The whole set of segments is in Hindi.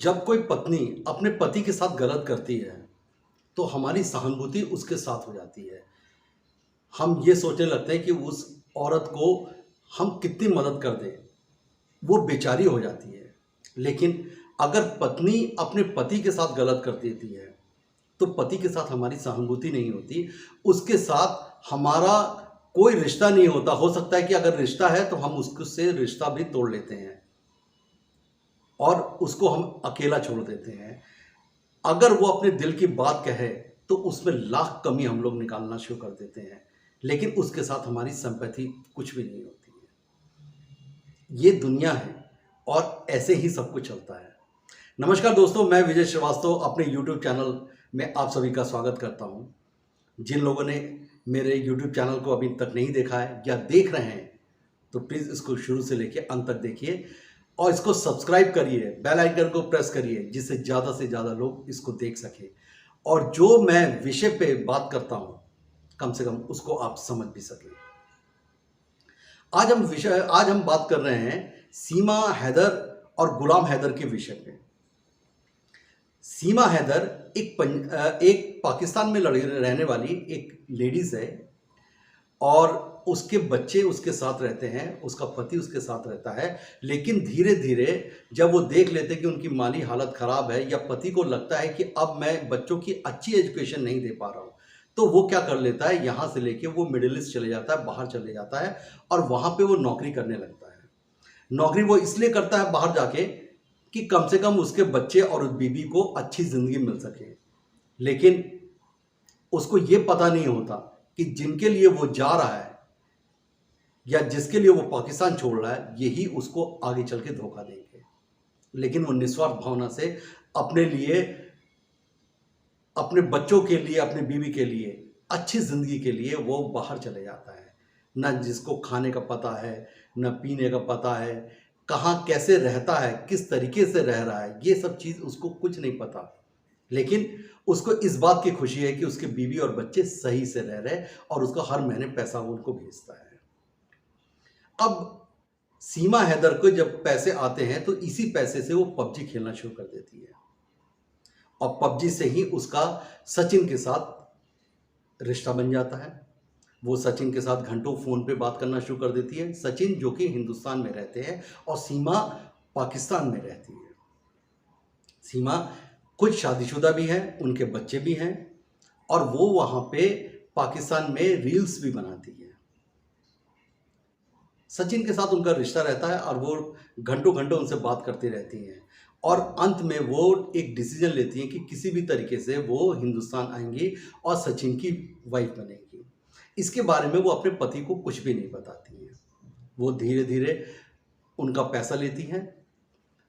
जब कोई पत्नी अपने पति के साथ गलत करती है तो हमारी सहानुभूति उसके साथ हो जाती है। हम ये सोचने लगते हैं कि उस औरत को हम कितनी मदद कर दें, वो बेचारी हो जाती है। लेकिन अगर पत्नी अपने पति के साथ गलत कर देती है तो पति के साथ हमारी सहानुभूति नहीं होती, उसके साथ हमारा कोई रिश्ता नहीं होता। हो सकता है कि अगर रिश्ता है तो हम उससे रिश्ता भी तोड़ लेते हैं और उसको हम अकेला छोड़ देते हैं। अगर वो अपने दिल की बात कहे तो उसमें लाख कमी हम लोग निकालना शुरू कर देते हैं, लेकिन उसके साथ हमारी सिंपैथी कुछ भी नहीं होती है। ये दुनिया है और ऐसे ही सब कुछ चलता है। नमस्कार दोस्तों, मैं विजय श्रीवास्तव अपने YouTube चैनल में आप सभी का स्वागत करता हूं। जिन लोगों ने मेरे YouTube चैनल को अभी तक नहीं देखा है या देख रहे हैं तो प्लीज़ इसको शुरू से लेकर अंत तक देखिए और इसको सब्सक्राइब करिए, बेल आइकन को प्रेस करिए जिससे ज़्यादा से ज़्यादा लोग इसको देख सकें और जो मैं विषय पे बात करता हूँ कम से कम उसको आप समझ भी सकें। आज हम बात कर रहे हैं सीमा हैदर और गुलाम हैदर के विषय पे। सीमा हैदर एक पाकिस्तान में रहने वाली एक लेडीज़ है और उसके बच्चे उसके साथ रहते हैं, उसका पति उसके साथ रहता है। लेकिन धीरे धीरे जब वो देख लेते हैं कि उनकी माली हालत ख़राब है या पति को लगता है कि अब मैं बच्चों की अच्छी एजुकेशन नहीं दे पा रहा हूँ, तो वो क्या कर लेता है, यहाँ से लेके वो मिडिल ईस्ट चले जाता है, बाहर चले जाता है और वहाँ पे वो नौकरी करने लगता है। नौकरी वो इसलिए करता है बाहर जाके कि कम से कम उसके बच्चे और उस बीबी को अच्छी ज़िंदगी मिल सके। लेकिन उसको ये पता नहीं होता कि जिनके लिए वो जा रहा है या जिसके लिए वो पाकिस्तान छोड़ रहा है, यही उसको आगे चल के धोखा देंगे। लेकिन वो निस्वार्थ भावना से अपने लिए, अपने बच्चों के लिए, अपनी बीवी के लिए, अच्छी ज़िंदगी के लिए वो बाहर चले जाता है। ना जिसको खाने का पता है, ना पीने का पता है, कहाँ कैसे रहता है, किस तरीके से रह रहा है, ये सब चीज़ उसको कुछ नहीं पता। लेकिन उसको इस बात की खुशी है कि उसके बीवी और बच्चे सही से रह रहे और उसका हर महीने पैसा उनको भेजता है। अब सीमा हैदर को जब पैसे आते हैं तो इसी पैसे से वो पबजी खेलना शुरू कर देती है और पबजी से ही उसका सचिन के साथ रिश्ता बन जाता है। वो सचिन के साथ घंटों फ़ोन पे बात करना शुरू कर देती है। सचिन जो कि हिंदुस्तान में रहते हैं और सीमा पाकिस्तान में रहती है। सीमा खुद शादीशुदा भी है, उनके बच्चे भी हैं और वो वहाँ पे पाकिस्तान में रील्स भी बनाती है। सचिन के साथ उनका रिश्ता रहता है और वो घंटों घंटों उनसे बात करती रहती हैं और अंत में वो एक डिसीजन लेती हैं कि किसी भी तरीके से वो हिंदुस्तान आएंगी और सचिन की वाइफ बनेंगी। इसके बारे में वो अपने पति को कुछ भी नहीं बताती हैं। वो धीरे धीरे उनका पैसा लेती हैं,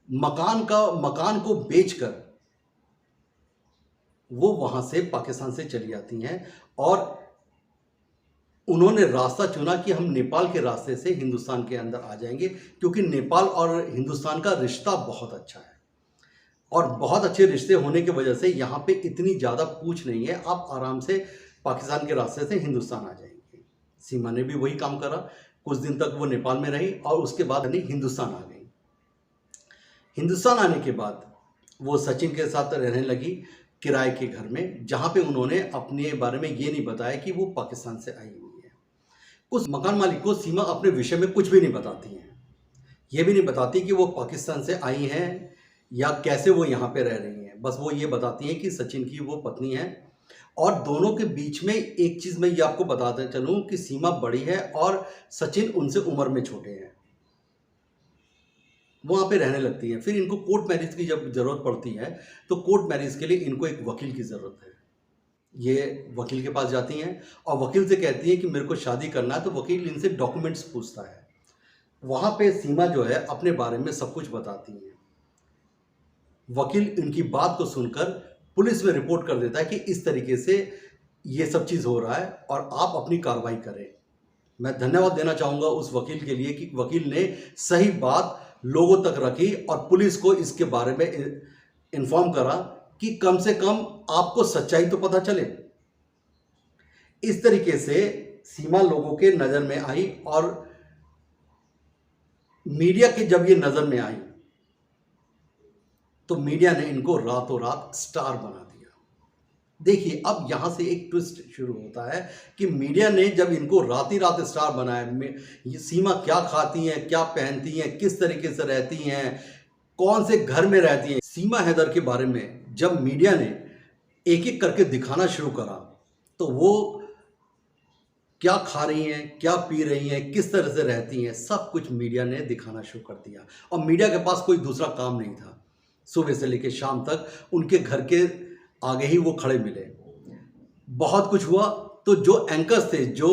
मकान को बेचकर वो वहाँ से पाकिस्तान से चली जाती हैं और उन्होंने रास्ता चुना कि हम नेपाल के रास्ते से हिंदुस्तान के अंदर आ जाएंगे, क्योंकि नेपाल और हिंदुस्तान का रिश्ता बहुत अच्छा है और बहुत अच्छे रिश्ते होने की वजह से यहाँ पे इतनी ज़्यादा पूछ नहीं है, आप आराम से पाकिस्तान के रास्ते से हिंदुस्तान आ जाएंगे। सीमा ने भी वही काम करा। कुछ दिन तक वो नेपाल में रही और उसके बाद हिंदुस्तान आ गई। हिंदुस्तान आने के बाद वो सचिन के साथ रहने लगी किराए के घर में, जहाँ पे उन्होंने अपने बारे में ये नहीं बताया कि वो पाकिस्तान से आई हुई है। उस मकान मालिक को सीमा अपने विषय में कुछ भी नहीं बताती हैं। ये भी नहीं बताती कि वो पाकिस्तान से आई हैं या कैसे वो यहाँ पे रह रही हैं। बस वो ये बताती हैं कि सचिन की वो पत्नी है और दोनों के बीच में एक चीज़ मैं ये आपको बताते चलूँ कि सीमा बड़ी है और सचिन उनसे उम्र में छोटे हैं। वहाँ पे रहने लगती हैं। फिर इनको कोर्ट मैरिज की जब ज़रूरत पड़ती है तो कोर्ट मैरिज के लिए इनको एक वकील की ज़रूरत है। ये वकील के पास जाती हैं और वकील से कहती हैं कि मेरे को शादी करना है, तो वकील इनसे डॉक्यूमेंट्स पूछता है। वहाँ पे सीमा जो है अपने बारे में सब कुछ बताती हैं। वकील इनकी बात को सुनकर पुलिस में रिपोर्ट कर देता है कि इस तरीके से ये सब चीज़ हो रहा है और आप अपनी कार्रवाई करें। मैं धन्यवाद देना चाहूँगा उस वकील के लिए कि वकील ने सही बात लोगों तक रखी और पुलिस को इसके बारे में इन्फॉर्म करा कि कम से कम आपको सच्चाई तो पता चले। इस तरीके से सीमा लोगों के नज़र में आई और मीडिया के जब ये नज़र में आई तो मीडिया ने इनको रातों रात स्टार बना दिया। देखिए, अब यहाँ से एक ट्विस्ट शुरू होता है कि मीडिया ने जब इनको रात ही रात स्टार बनाया, ये सीमा क्या खाती हैं, क्या पहनती हैं, किस तरीके से रहती हैं, कौन से घर में रहती हैं, सीमा हैदर के बारे में जब मीडिया ने एक एक करके दिखाना शुरू करा, तो वो क्या खा रही हैं, क्या पी रही हैं, किस तरह से रहती हैं, सब कुछ मीडिया ने दिखाना शुरू कर दिया। और मीडिया के पास कोई दूसरा काम नहीं था, सुबह से लेकर शाम तक उनके घर के आगे ही वो खड़े मिले। बहुत कुछ हुआ, तो जो एंकर्स थे, जो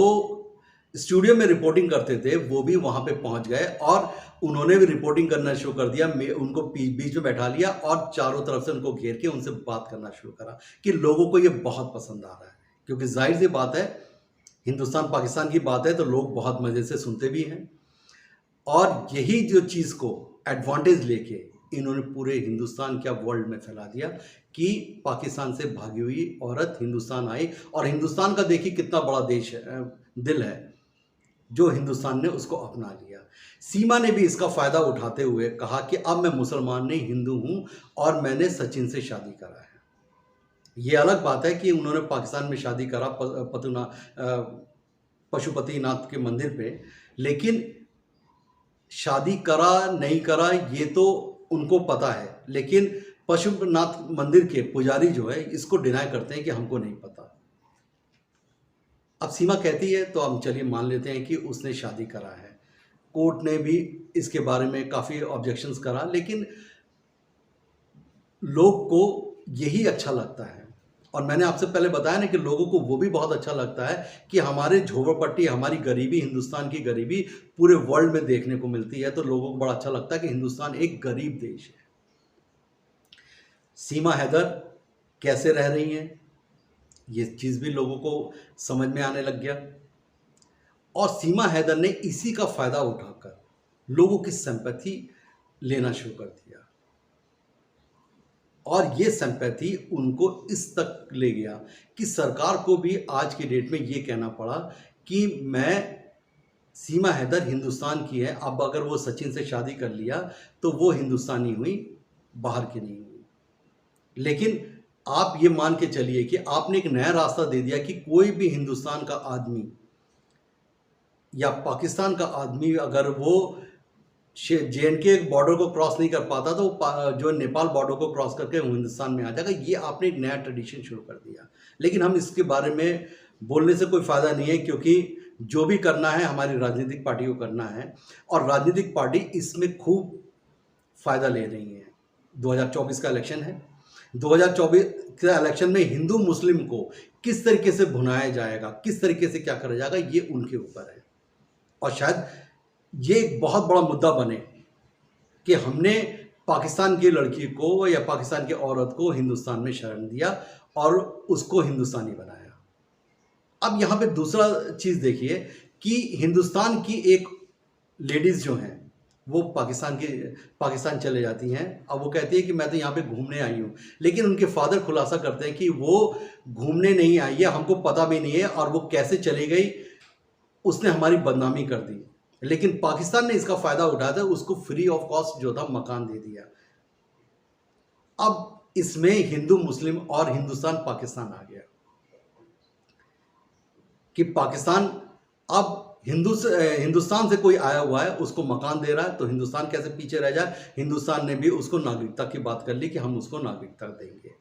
स्टूडियो में रिपोर्टिंग करते थे, वो भी वहाँ पे पहुँच गए और उन्होंने भी रिपोर्टिंग करना शुरू कर दिया। उनको बीच में बैठा लिया और चारों तरफ से उनको घेर के उनसे बात करना शुरू करा कि लोगों को ये बहुत पसंद आ रहा है, क्योंकि जाहिर सी बात है, हिंदुस्तान पाकिस्तान की बात है तो लोग बहुत मज़े से सुनते भी हैं। और यही जो चीज़ को एडवांटेज लेके इन्होंने पूरे हिंदुस्तान क्या वर्ल्ड में फैला दिया कि पाकिस्तान से भागी हुई औरत हिंदुस्तान आई, और हिंदुस्तान का देखिए कितना बड़ा देश है, दिल है, जो हिंदुस्तान ने उसको अपना लिया। सीमा ने भी इसका फ़ायदा उठाते हुए कहा कि अब मैं मुसलमान नहीं, हिंदू हूँ और मैंने सचिन से शादी करा है। ये अलग बात है कि उन्होंने पाकिस्तान में शादी करा पशुपतिनाथ के मंदिर पे, लेकिन शादी करा नहीं करा ये तो उनको पता है, लेकिन पशुपतिनाथ मंदिर के पुजारी जो है इसको डिनाई करते हैं कि हमको नहीं पता। अब सीमा कहती है तो हम चलिए मान लेते हैं कि उसने शादी करा है। कोर्ट ने भी इसके बारे में काफ़ी ऑब्जेक्शंस करा, लेकिन लोग को यही अच्छा लगता है। और मैंने आपसे पहले बताया ना कि लोगों को वो भी बहुत अच्छा लगता है कि हमारे झोपड़पट्टी, हमारी गरीबी, हिंदुस्तान की गरीबी पूरे वर्ल्ड में देखने को मिलती है, तो लोगों को बड़ा अच्छा लगता है कि हिंदुस्तान एक गरीब देश है। सीमा हैदर कैसे रह रही हैं, ये चीज़ भी लोगों को समझ में आने लग गया, और सीमा हैदर ने इसी का फ़ायदा उठाकर लोगों की सिंपैथी लेना शुरू कर दिया, और ये सिंपैथी उनको इस तक ले गया कि सरकार को भी आज की डेट में ये कहना पड़ा कि मैं सीमा हैदर हिंदुस्तान की है, अब अगर वो सचिन से शादी कर लिया तो वो हिंदुस्तानी हुई, बाहर की नहीं हुई। लेकिन आप ये मान के चलिए कि आपने एक नया रास्ता दे दिया कि कोई भी हिंदुस्तान का आदमी या पाकिस्तान का आदमी अगर वो JNK बॉर्डर को क्रॉस नहीं कर पाता तो जो नेपाल बॉर्डर को क्रॉस करके हिंदुस्तान में आ जाएगा। ये आपने एक नया ट्रेडिशन शुरू कर दिया, लेकिन हम इसके बारे में बोलने से कोई फ़ायदा नहीं है, क्योंकि जो भी करना है हमारी राजनीतिक पार्टी को करना है, और राजनीतिक पार्टी इसमें खूब फ़ायदा ले रही है। 2024 का इलेक्शन है, 2024 के इलेक्शन में हिंदू मुस्लिम को किस तरीके से भुनाया जाएगा, किस तरीके से क्या करा जाएगा, ये उनके ऊपर है। और शायद ये एक बहुत बड़ा मुद्दा बने कि हमने पाकिस्तान की लड़की को या पाकिस्तान की औरत को हिंदुस्तान में शरण दिया और उसको हिंदुस्तानी बनाया। अब यहाँ पे दूसरा चीज़ देखिए कि हिंदुस्तान की एक लेडीज़ जो हैं वो पाकिस्तान चले जाती हैं। अब वो कहती है कि मैं तो यहाँ पे घूमने आई हूँ, लेकिन उनके फादर खुलासा करते हैं कि वो घूमने नहीं आई है, हमको पता भी नहीं है, और वो कैसे चली गई, उसने हमारी बदनामी कर दी। लेकिन पाकिस्तान ने इसका फ़ायदा उठाया था, उसको फ्री ऑफ कॉस्ट जो था मकान दे दिया। अब इसमें हिंदू मुस्लिम और हिंदुस्तान पाकिस्तान आ गया कि पाकिस्तान अब हिंदुस्तान से कोई आया हुआ है उसको मकान दे रहा है, तो हिंदुस्तान कैसे पीछे रह जाए। हिंदुस्तान ने भी उसको नागरिकता की बात कर ली कि हम उसको नागरिकता देंगे।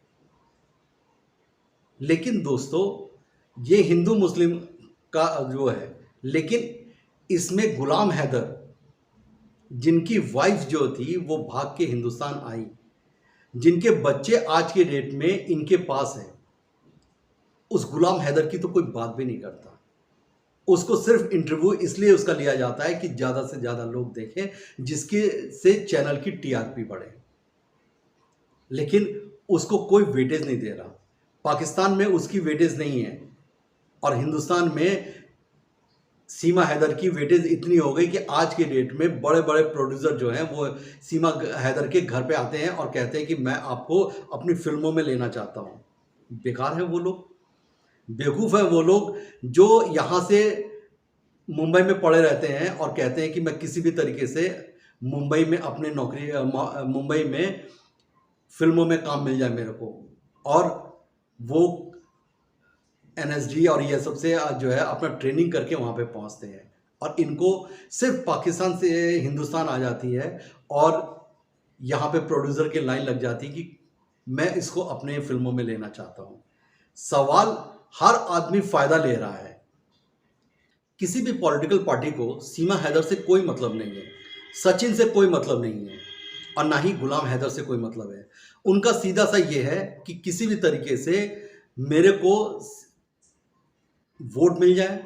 लेकिन दोस्तों, ये हिंदू मुस्लिम का जो है, लेकिन इसमें गुलाम हैदर जिनकी वाइफ जो थी वो भाग के हिंदुस्तान आई, जिनके बच्चे आज के डेट में इनके पास हैं, उस गुलाम हैदर की तो कोई बात भी नहीं करता। उसको सिर्फ इंटरव्यू इसलिए उसका लिया जाता है कि ज़्यादा से ज़्यादा लोग देखें, जिसके से चैनल की TRP बढ़े, लेकिन उसको कोई वेटेज नहीं दे रहा। पाकिस्तान में उसकी वेटेज नहीं है, और हिंदुस्तान में सीमा हैदर की वेटेज इतनी हो गई कि आज के डेट में बड़े बड़े प्रोड्यूसर जो हैं वो सीमा हैदर के घर पे आते हैं और कहते हैं कि मैं आपको अपनी फिल्मों में लेना चाहता हूँ। बेकार है वो लोग, बेवकूफ़ है वो लोग जो यहाँ से मुंबई में पड़े रहते हैं और कहते हैं कि मैं किसी भी तरीके से मुंबई में अपने मुंबई में फिल्मों में काम मिल जाए मेरे को, और वो एनएसडी और ये सबसे जो है अपना ट्रेनिंग करके वहाँ पे पहुँचते हैं, और इनको सिर्फ पाकिस्तान से हिंदुस्तान आ जाती है और यहाँ पे प्रोड्यूसर की लाइन लग जाती है कि मैं इसको अपने फिल्मों में लेना चाहता हूँ। सवाल, हर आदमी फ़ायदा ले रहा है। किसी भी पॉलिटिकल पार्टी को सीमा हैदर से कोई मतलब नहीं है, सचिन से कोई मतलब नहीं है, और ना ही गुलाम हैदर से कोई मतलब है। उनका सीधा सा ये है कि किसी भी तरीके से मेरे को वोट मिल जाए।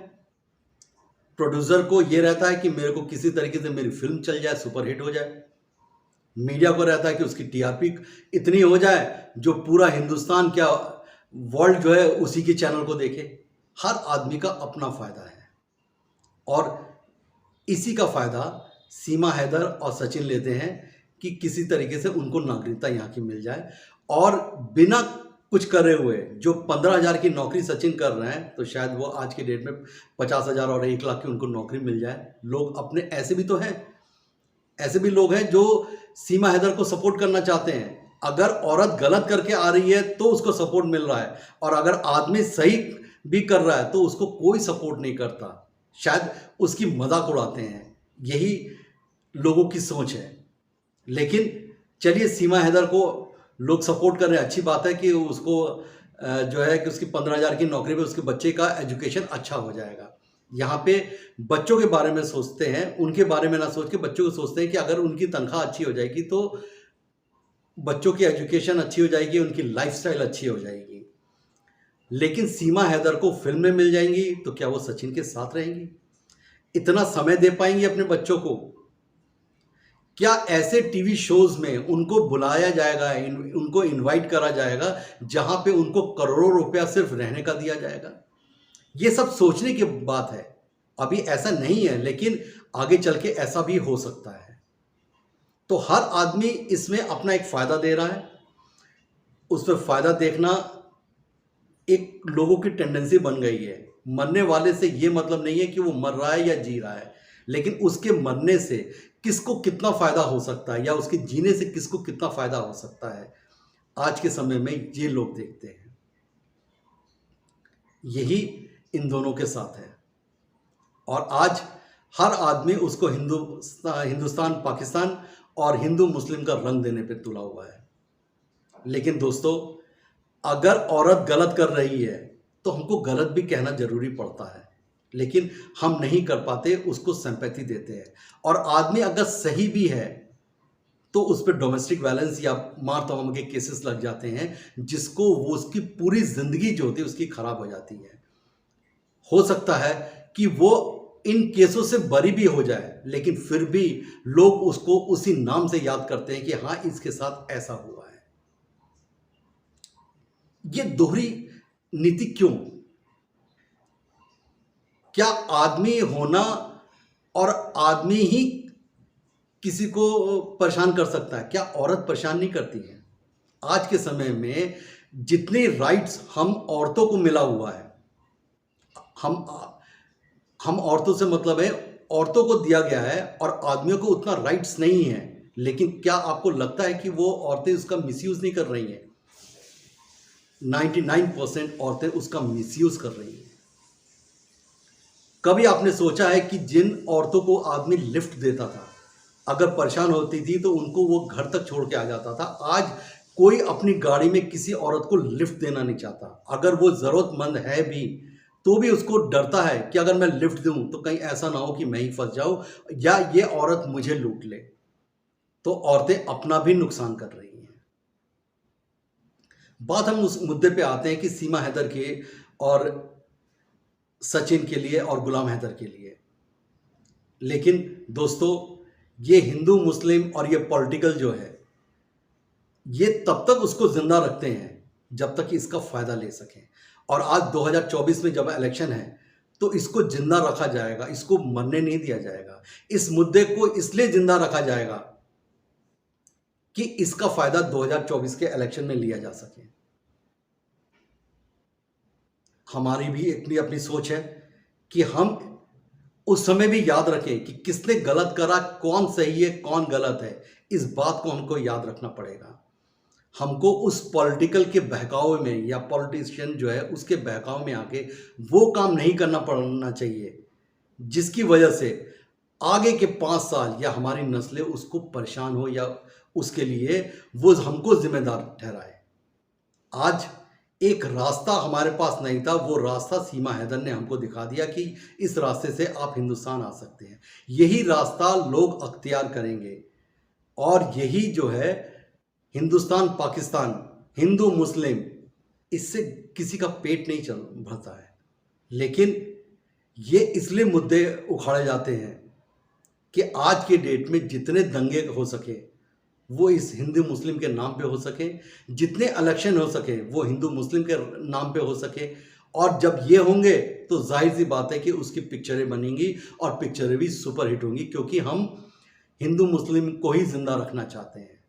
प्रोड्यूसर को ये रहता है कि मेरे को किसी तरीके से मेरी फिल्म चल जाए, सुपरहिट हो जाए। मीडिया को रहता है कि उसकी टीआरपी इतनी हो जाए जो पूरा हिंदुस्तान, क्या वर्ल्ड जो है उसी के चैनल को देखे। हर आदमी का अपना फ़ायदा है, और इसी का फ़ायदा सीमा हैदर और सचिन लेते हैं कि किसी तरीके से उनको नागरिकता यहाँ की मिल जाए, और बिना कुछ करे हुए जो 15,000 की नौकरी सचिन कर रहे हैं, तो शायद वो आज के डेट में 50,000 और 1 लाख की उनको नौकरी मिल जाए। लोग अपने ऐसे भी तो हैं, ऐसे भी लोग हैं जो सीमा हैदर को सपोर्ट करना चाहते हैं। अगर औरत गलत करके आ रही है तो उसको सपोर्ट मिल रहा है, और अगर आदमी सही भी कर रहा है तो उसको कोई सपोर्ट नहीं करता, शायद उसकी मजाक उड़ाते हैं। यही लोगों की सोच है। लेकिन चलिए, सीमा हैदर को लोग सपोर्ट कर रहे हैं, अच्छी बात है कि उसको जो है कि उसकी 15,000 की नौकरी में उसके बच्चे का एजुकेशन अच्छा हो जाएगा। यहाँ पे बच्चों के बारे में सोचते हैं, उनके बारे में ना सोच के बच्चों को सोचते हैं कि अगर उनकी तनख्वाह अच्छी हो जाएगी तो बच्चों की एजुकेशन अच्छी हो जाएगी, उनकी लाइफस्टाइल अच्छी हो जाएगी। लेकिन सीमा हैदर को फिल्में मिल जाएंगी तो क्या वो सचिन के साथ रहेंगी? इतना समय दे पाएंगी अपने बच्चों को? क्या ऐसे टीवी शोज में उनको बुलाया जाएगा, उनको इनवाइट करा जाएगा जहां पे उनको करोड़ों रुपया सिर्फ रहने का दिया जाएगा? ये सब सोचने की बात है। अभी ऐसा नहीं है, लेकिन आगे चल के ऐसा भी हो सकता है। तो हर आदमी इसमें अपना एक फायदा दे रहा है। उसमें फायदा देखना एक लोगों की टेंडेंसी बन गई है। मरने वाले से ये मतलब नहीं है कि वो मर रहा है या जी रहा है, लेकिन उसके मरने से किसको कितना फायदा हो सकता है या उसके जीने से किसको कितना फायदा हो सकता है, आज के समय में ये लोग देखते हैं। यही इन दोनों के साथ है, और आज हर आदमी उसको हिंदुस्तान पाकिस्तान और हिंदू मुस्लिम का रंग देने पे तुला हुआ है। लेकिन दोस्तों, अगर औरत गलत कर रही है तो हमको गलत भी कहना जरूरी पड़ता है, लेकिन हम नहीं कर पाते, उसको सिंपैथी देते हैं। और आदमी अगर सही भी है तो उस पर डोमेस्टिक वायलेंस या मार तमाम के केसेस लग जाते हैं, जिसको वो उसकी पूरी जिंदगी जो होती है उसकी खराब हो जाती है। हो सकता है कि वो इन केसों से बरी भी हो जाए, लेकिन फिर भी लोग उसको उसी नाम से याद करते हैं कि हाँ, इसके साथ ऐसा हुआ है। ये दोहरी नीति क्यों? क्या आदमी होना और आदमी ही किसी को परेशान कर सकता है? क्या औरत परेशान नहीं करती है? आज के समय में जितने राइट्स हम औरतों को मिला हुआ है, हम औरतों से मतलब है, औरतों को दिया गया है, और आदमियों को उतना राइट्स नहीं है। लेकिन क्या आपको लगता है कि वो औरतें उसका मिसयूज नहीं कर रही हैं? 99% औरतें उसका मिसयूज कर रही हैं। कभी आपने सोचा है कि जिन औरतों को आदमी लिफ्ट देता था, अगर परेशान होती थी तो उनको वो घर तक छोड़ के आ जाता था, आज कोई अपनी गाड़ी में किसी औरत को लिफ्ट देना नहीं चाहता। अगर वो ज़रूरतमंद है भी तो भी उसको डरता है कि अगर मैं लिफ्ट दूं तो कहीं ऐसा ना हो कि मैं ही फंस जाऊं या ये औरत मुझे लूट ले। तो औरतें अपना भी नुकसान कर रही हैं। बात हम उस मुद्दे पे आते हैं कि सीमा हैदर के और सचिन के लिए और गुलाम हैदर के लिए। लेकिन दोस्तों, ये हिंदू मुस्लिम और ये पॉलिटिकल जो है, ये तब तक उसको जिंदा रखते हैं जब तक कि इसका फायदा ले सकें। और आज 2024 में जब इलेक्शन है तो इसको जिंदा रखा जाएगा, इसको मरने नहीं दिया जाएगा। इस मुद्दे को इसलिए जिंदा रखा जाएगा कि इसका फायदा 2024 के इलेक्शन में लिया जा सके। हमारी भी इतनी अपनी सोच है कि हम उस समय भी याद रखें कि किसने गलत करा, कौन सही है कौन गलत है। इस बात को हमको याद रखना पड़ेगा। हमको उस पॉलिटिकल के बहकावे में या पॉलिटिशियन जो है उसके बहकावे में आके वो काम नहीं करना पड़ना चाहिए जिसकी वजह से आगे के 5 साल या हमारी नस्लें उसको परेशान हो या उसके लिए वो हमको जिम्मेदार ठहराए। आज एक रास्ता हमारे पास नहीं था, वो रास्ता सीमा हैदर ने हमको दिखा दिया कि इस रास्ते से आप हिंदुस्तान आ सकते हैं। यही रास्ता लोग अख्तियार करेंगे और यही जो है हिंदुस्तान पाकिस्तान, हिंदू मुस्लिम, इससे किसी का पेट नहीं चल भरता है। लेकिन ये इसलिए मुद्दे उखाड़े जाते हैं कि आज के डेट में जितने दंगे हो सके वो इस हिंदू मुस्लिम के नाम पे हो सके, जितने इलेक्शन हो सके वो हिंदू मुस्लिम के नाम पे हो सके। और जब ये होंगे तो जाहिर सी बात है कि उसकी पिक्चरें बनेंगी और पिक्चरें भी सुपरहिट होंगी, क्योंकि हम हिंदू मुस्लिम को ही जिंदा रखना चाहते हैं।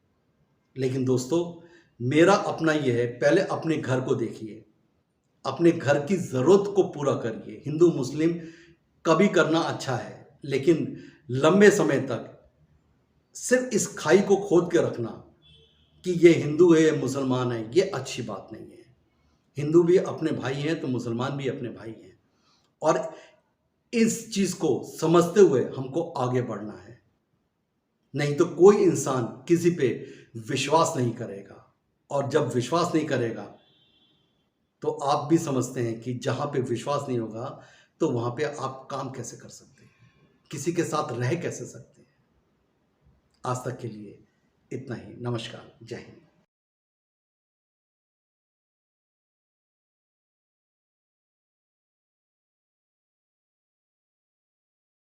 लेकिन दोस्तों, मेरा अपना ये है, पहले अपने घर को देखिए, अपने घर की ज़रूरत को पूरा करिए। हिंदू मुस्लिम कभी करना अच्छा है, लेकिन लंबे समय तक सिर्फ इस खाई को खोद के रखना कि ये हिंदू है, ये मुसलमान है, ये अच्छी बात नहीं है। हिंदू भी अपने भाई हैं तो मुसलमान भी अपने भाई हैं, और इस चीज़ को समझते हुए हमको आगे बढ़ना है। नहीं तो कोई इंसान किसी पे विश्वास नहीं करेगा, और जब विश्वास नहीं करेगा तो आप भी समझते हैं कि जहाँ पे विश्वास नहीं होगा तो वहाँ पे आप काम कैसे कर सकते हैं, किसी के साथ रह कैसे सकते हैं। आज तक के लिए इतना ही। नमस्कार, जय हिंद।